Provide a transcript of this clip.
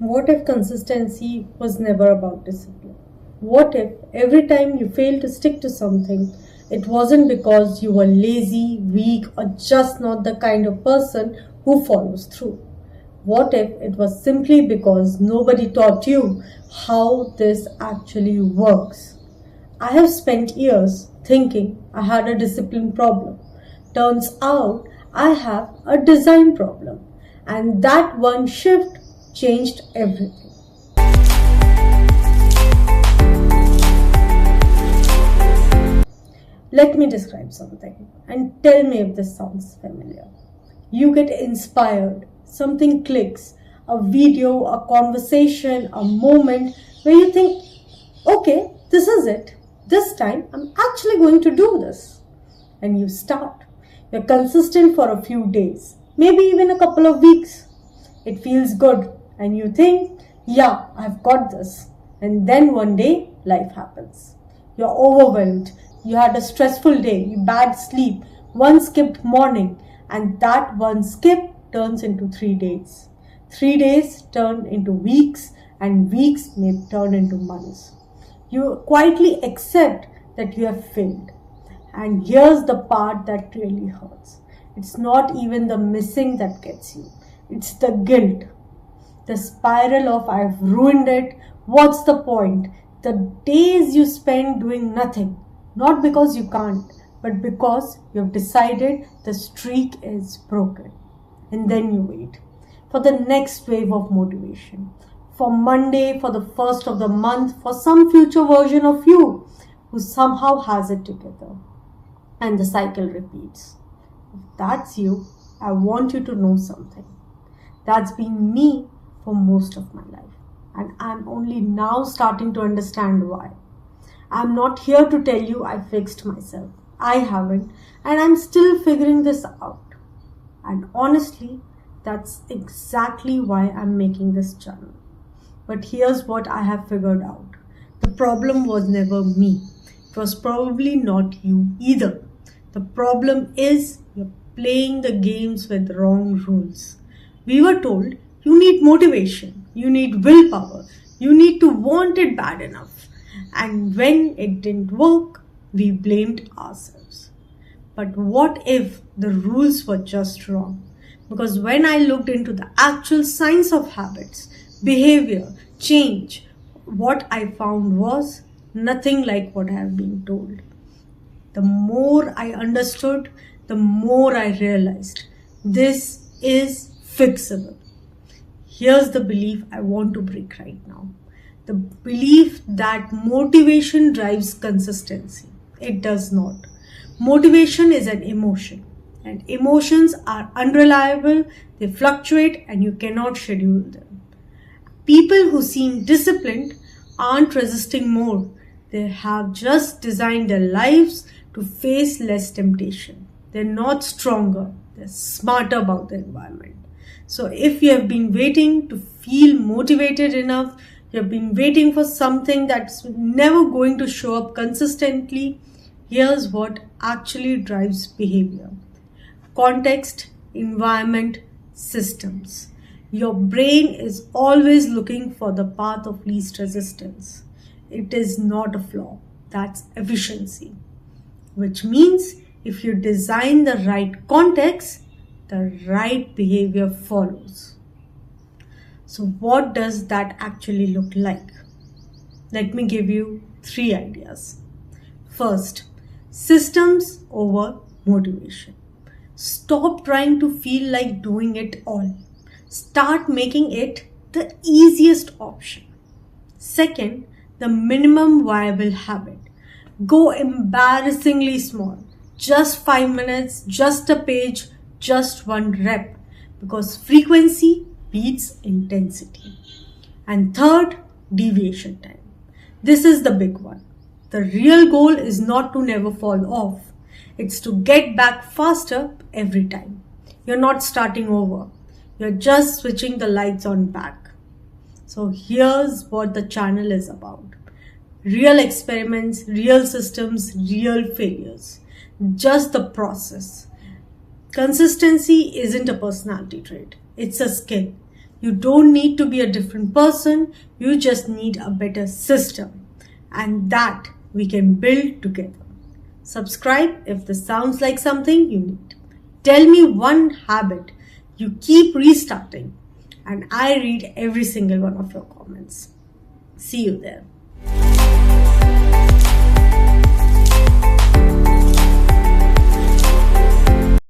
What if consistency was never about discipline? What if every time you failed to stick to something, it wasn't because you were lazy, weak, or just not the kind of person who follows through? What if it was simply because nobody taught you how this actually works? I have spent years thinking I had a discipline problem. Turns out I have a design problem. And that one shift changed everything. Let me describe something and tell me if this sounds familiar. You get inspired, something clicks, a video, a conversation, a moment where you think, okay, this is it. This time I'm actually going to do this. And you start. You're consistent for a few days, maybe even a couple of weeks. It feels good, and you think, yeah, I've got this. And then one day, life happens. You're overwhelmed. You had a stressful day, you bad sleep, one skipped morning, and that one skip turns into 3 days. 3 days turn into weeks, and weeks may turn into months. You quietly accept that you have failed. And here's the part that really hurts. It's not even the missing that gets you. It's the guilt. The spiral of I've ruined it. What's the point? The days you spend doing nothing. Not because you can't, but because you've decided the streak is broken. And then you wait for the next wave of motivation. For Monday, for the first of the month, for some future version of you who somehow has it together. And the cycle repeats. If that's you, I want you to know something. That's been me for most of my life. And I'm only now starting to understand why. I'm not here to tell you I fixed myself. I haven't. And I'm still figuring this out. And honestly, that's exactly why I'm making this channel. But here's what I have figured out. The problem was never me. It was probably not you either. The problem is you're playing the games with the wrong rules. We were told you need motivation, you need willpower, you need to want it bad enough. And when it didn't work, we blamed ourselves. But what if the rules were just wrong? Because when I looked into the actual science of habits, behavior, change, what I found was nothing like what I have been told. The more I understood, the more I realized this is fixable. Here's the belief I want to break right now. The belief that motivation drives consistency. It does not. Motivation is an emotion, and emotions are unreliable, they fluctuate, and you cannot schedule them. People who seem disciplined aren't resisting more. They have just designed their lives to face less temptation. They're not stronger, they're smarter about the environment. So if you have been waiting to feel motivated enough, you have been waiting for something that's never going to show up consistently, here's what actually drives behavior. Context, environment, systems. Your brain is always looking for the path of least resistance. It is not a flaw, that's efficiency. Which means if you design the right context, the right behavior follows. So what does that actually look like? Let me give you 3 ideas. First, systems over motivation. Stop trying to feel like doing it all. Start making it the easiest option. Second, the minimum viable habit. Go embarrassingly small. Just 5 minutes, just a page, just one rep. Because frequency beats intensity. And third, deviation time. This is the big one. The real goal is not to never fall off. It's to get back faster every time. You're not starting over. You're just switching the lights on back. So here's what the channel is about. Real experiments, real systems, real failures. Just the process. Consistency isn't a personality trait. It's a skill. You don't need to be a different person. You just need a better system. And that we can build together. Subscribe if this sounds like something you need. Tell me one habit you keep restarting, and I read every single one of your comments. See you there.